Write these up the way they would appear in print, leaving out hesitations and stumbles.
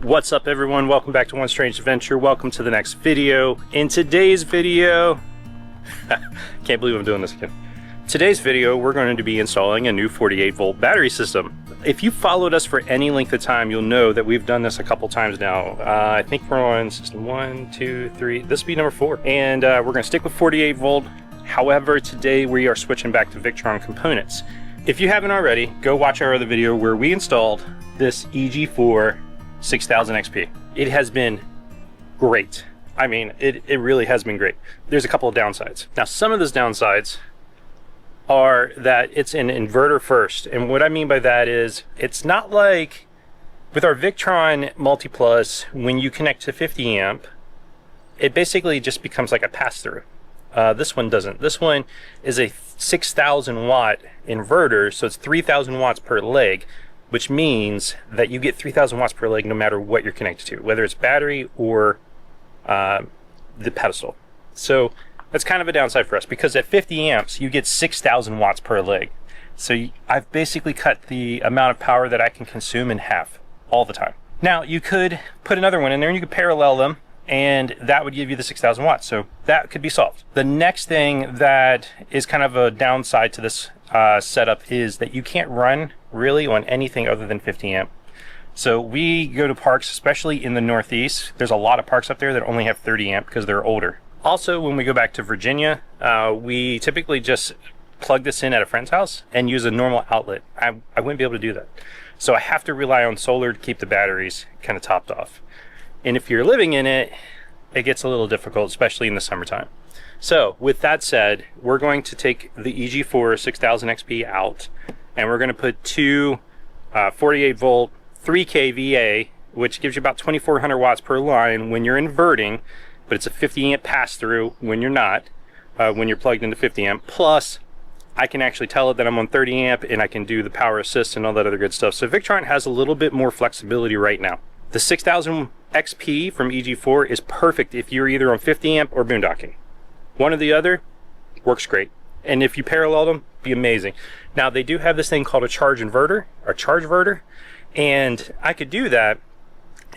What's up everyone, welcome back to One Strange Adventure. Welcome to the next video. In today's video, can't believe I'm doing this again. Today's video, we're going to be installing a new 48 volt battery system. If you followed us for any length of time, you'll know that we've done this a couple times now. I think we're on system 1, 2, 3, this will be number 4. And we're going to stick with 48 volt. However, today we are switching back to Victron components. If you haven't already, go watch our other video where we installed this EG4 6000 XP. It has been great. I mean, it really has been great. There's a couple of downsides. Now, some of those downsides are that it's an inverter first. And what I mean by that is, it's not like with our Victron Multiplus, when you connect to 50 amp, it basically just becomes like a pass-through. This one doesn't. This one is a 6,000 watt inverter, so it's 3,000 watts per leg, which means that you get 3,000 watts per leg no matter what you're connected to, whether it's battery or the pedestal. So that's kind of a downside for us, because at 50 amps you get 6,000 watts per leg. So I've basically cut the amount of power that I can consume in half all the time. Now you could put another one in there and you could parallel them, and that would give you the 6,000 watts. So that could be solved. The next thing that is kind of a downside to this setup is that you can't run really on anything other than 50 amp. So we go to parks, especially in the Northeast. There's a lot of parks up there that only have 30 amp because they're older. Also, when we go back to Virginia, we typically just plug this in at a friend's house and use a normal outlet. I wouldn't be able to do that. So I have to rely on solar to keep the batteries kind of topped off. And if you're living in it, it gets a little difficult, especially in the summertime. So with that said, we're going to take the EG4 6000 XP out, and we're going to put two 48 volt 3 kVA, which gives you about 2,400 watts per line when you're inverting, but it's a 50 amp pass through when you're not, when you're plugged into 50 amp. Plus, I can actually tell it that I'm on 30 amp and I can do the power assist and all that other good stuff. So Victron has a little bit more flexibility right now. The 6000 XP from EG4 is perfect if you're either on 50 amp or boondocking. One or the other works great. And if you parallel them, be amazing. Now they do have this thing called a charge inverter, or charge verter, and I could do that.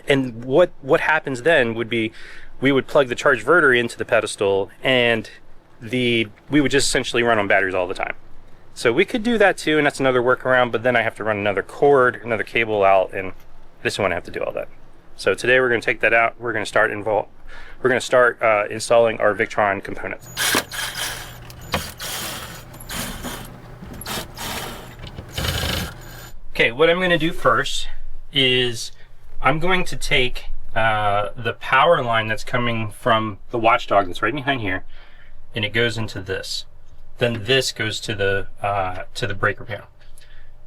And what happens then would be, we would plug the charge verter into the pedestal, and we would just essentially run on batteries all the time. So we could do that too, and that's another workaround, but then I have to run another cord, another cable out, and I just want to have to do all that. So today we're going to take that out. We're going to start installing our Victron components. Okay, what I'm going to do first is I'm going to take the power line that's coming from the watchdog that's right behind here, and it goes into this. Then this goes to the breaker panel.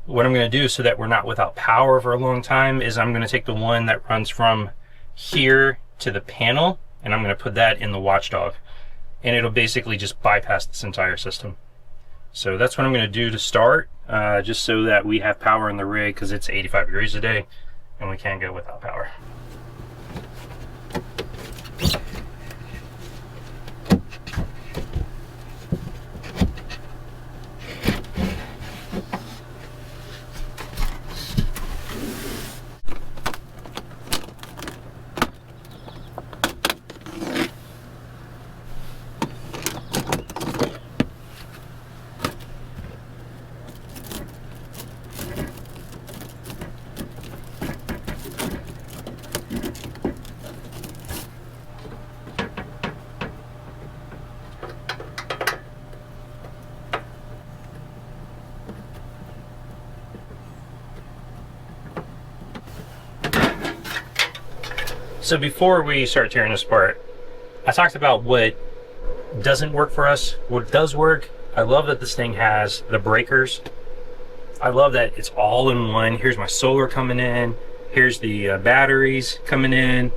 What I'm going to do so that we're not without power for a long time is I'm going to take the one that runs from here to the panel, and I'm going to put that in the watchdog, and it'll basically just bypass this entire system. So that's what I'm going to do to start, just so that we have power in the rig, because it's 85 degrees today and we can't go without power. So before we start tearing this apart, I talked about what doesn't work for us. What does work, I love that this thing has the breakers. I love that it's all in one. Here's my solar coming in. Here's the batteries coming in.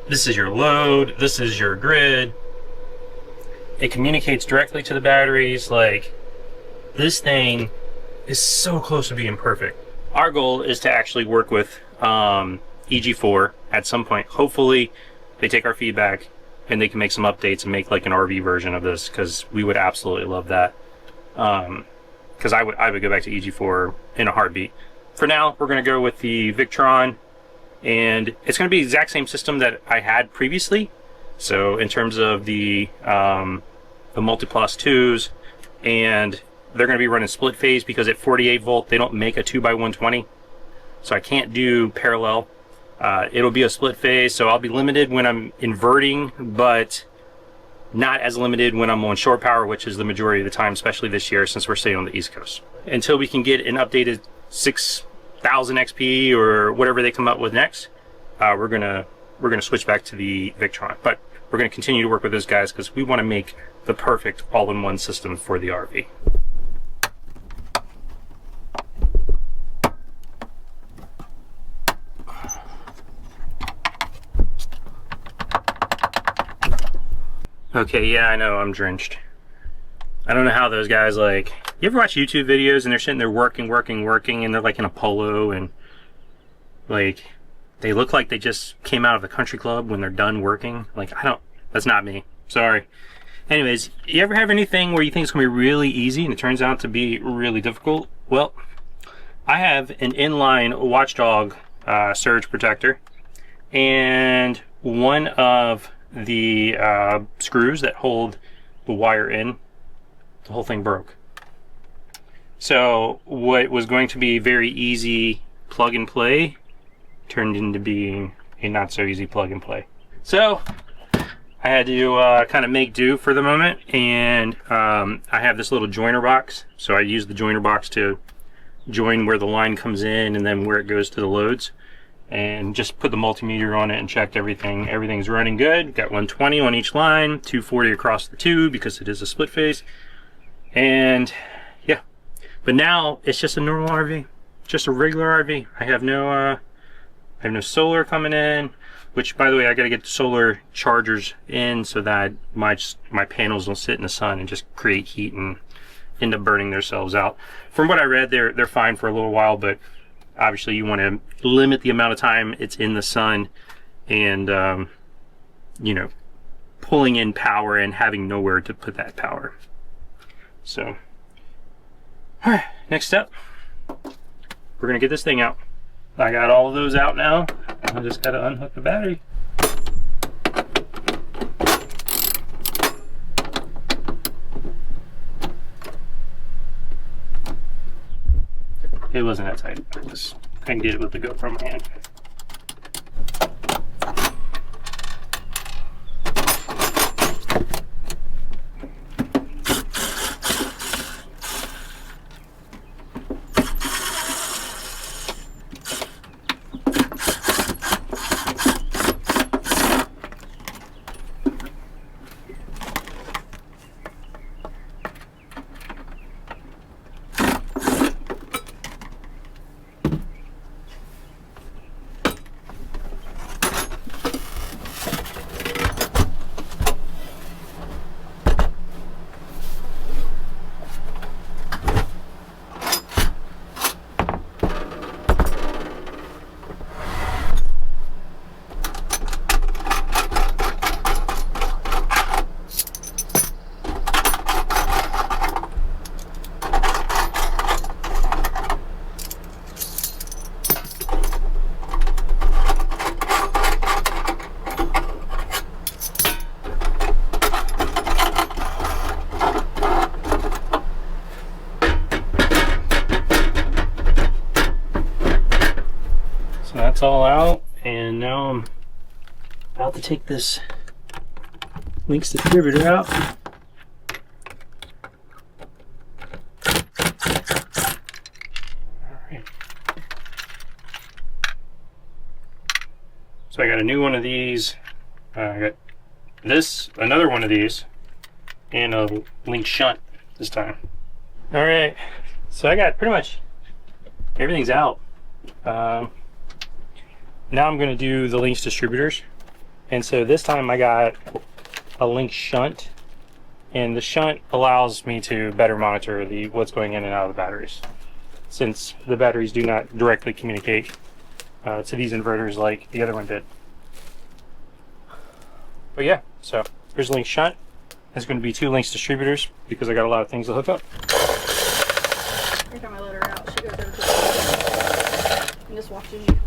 This is your load. This is your grid. It communicates directly to the batteries. Like, this thing is so close to being perfect. Our goal is to actually work with EG4 at some point. Hopefully they take our feedback and they can make some updates and make like an RV version of this, because we would absolutely love that. Because I would go back to EG4 in a heartbeat. For now, we're going to go with the Victron and it's going to be the exact same system that I had previously. So in terms of the multi-plus 2s, and they're going to be running split phase because at 48 volt they don't make a 2x120, so I can't do parallel. It'll be a split phase, so I'll be limited when I'm inverting, but not as limited when I'm on short power, which is the majority of the time, especially this year since we're staying on the East Coast. Until we can get an updated 6000 XP or whatever they come up with next, we're gonna switch back to the Victron. But we're gonna continue to work with those guys because we want to make the perfect all-in-one system for the RV. Okay, yeah, I know, I'm drenched. I don't know how those guys, like, you ever watch YouTube videos and they're sitting there working, and they're like in a polo, and like, they look like they just came out of the country club when they're done working? Like, that's not me. Sorry. Anyways, you ever have anything where you think it's gonna be really easy and it turns out to be really difficult? Well, I have an inline watchdog surge protector, and one of the screws that hold the wire in, the whole thing broke. So what was going to be very easy plug and play turned into being a not so easy plug and play. So I had to kind of make do for the moment, and I have this little joiner box, so I use the joiner box to join where the line comes in and then where it goes to the loads, and just put the multimeter on it and checked everything. Everything's running good. Got 120 on each line, 240 across the two because it is a split phase. And yeah, but now it's just a normal RV, just a regular RV. I have no solar coming in, which, by the way, I got to get the solar chargers in so that my panels don't sit in the sun and just create heat and end up burning themselves out. From what I read, they're fine for a little while, but obviously you want to limit the amount of time it's in the sun, and you know, pulling in power and having nowhere to put that power. So all right, next step, we're gonna get this thing out. I got all of those out now. I just gotta unhook the battery. It wasn't that tight. I just couldn't get it with the GoPro in my hand. That's all out, and now I'm about to take this Lynx distributor out. Alright. So I got a new one of these. I got this, another one of these, and a Lynx shunt this time. Alright, so I got pretty much everything's out. Now I'm going to do the Lynx distributors, and so this time I got a Lynx shunt, and the shunt allows me to better monitor what's going in and out of the batteries, since the batteries do not directly communicate to these inverters like the other one did. But yeah, so here's a Lynx shunt. There's going to be 2 Lynx distributors because I got a lot of things to hook up. Every time I let her out, she goes over to the and just watches you.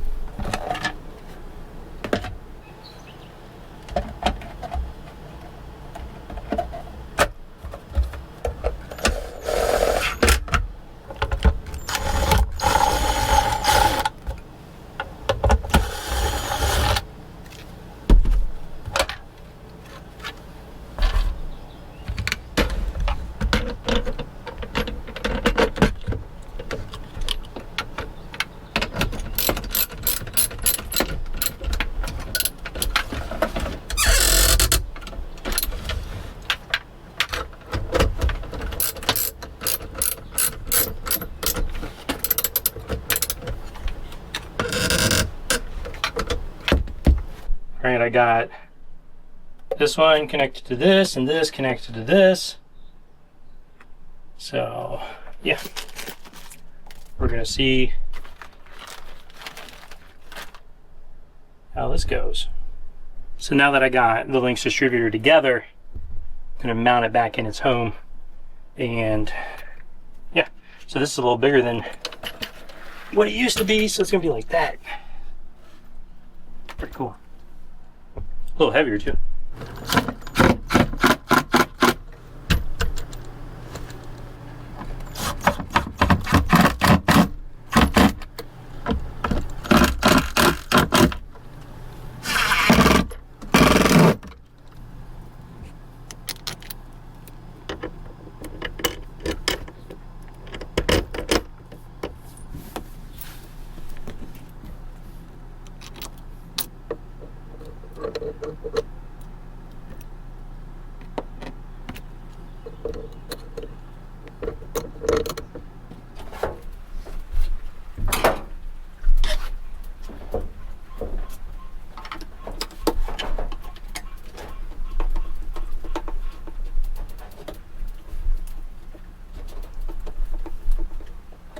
right? I got this one connected to this and this connected to this. So yeah, we're gonna see how this goes. So now that I got the Lynx distributor together, I'm gonna mount it back in its home. And yeah, so this is a little bigger than what it used to be, so it's gonna be like that. Pretty cool. A little heavier too.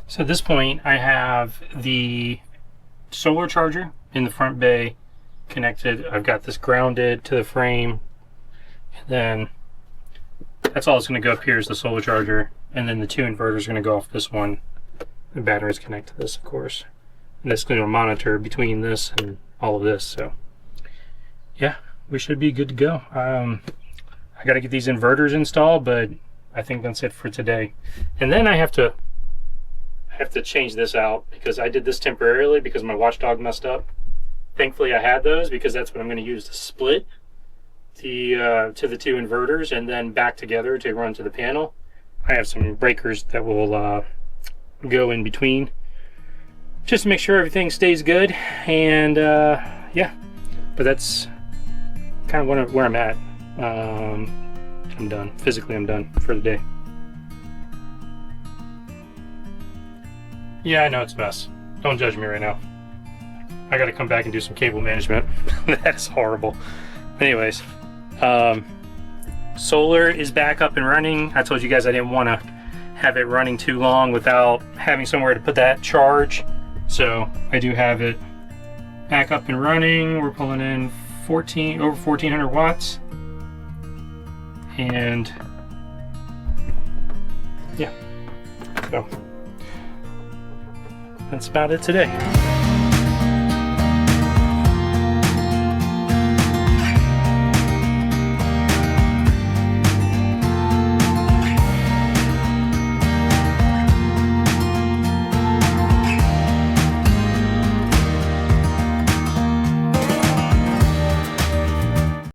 So at this point, I have the solar charger in the front bay connected. I've got this grounded to the frame. And then that's all that's going to go up here is the solar charger. And then the two inverters are going to go off this one. The batteries connect to this, of course. And this is going to monitor between this and all of this. So yeah, we should be good to go. I got to get these inverters installed, but I think that's it for today. And then I have to change this out because I did this temporarily because my watchdog messed up. Thankfully I had those because that's what I'm going to use to split the to the two inverters and then back together to run to the panel. I have some breakers that will go in between just to make sure everything stays good. And yeah, but that's kind of where I'm at. I'm done. Physically I'm done for the day. Yeah, I know it's a mess. Don't judge me right now. I gotta come back and do some cable management. That's horrible. Anyways, solar is back up and running. I told you guys I didn't want to have it running too long without having somewhere to put that charge. So I do have it back up and running. We're pulling in over 1400 watts. And yeah, so that's about it today.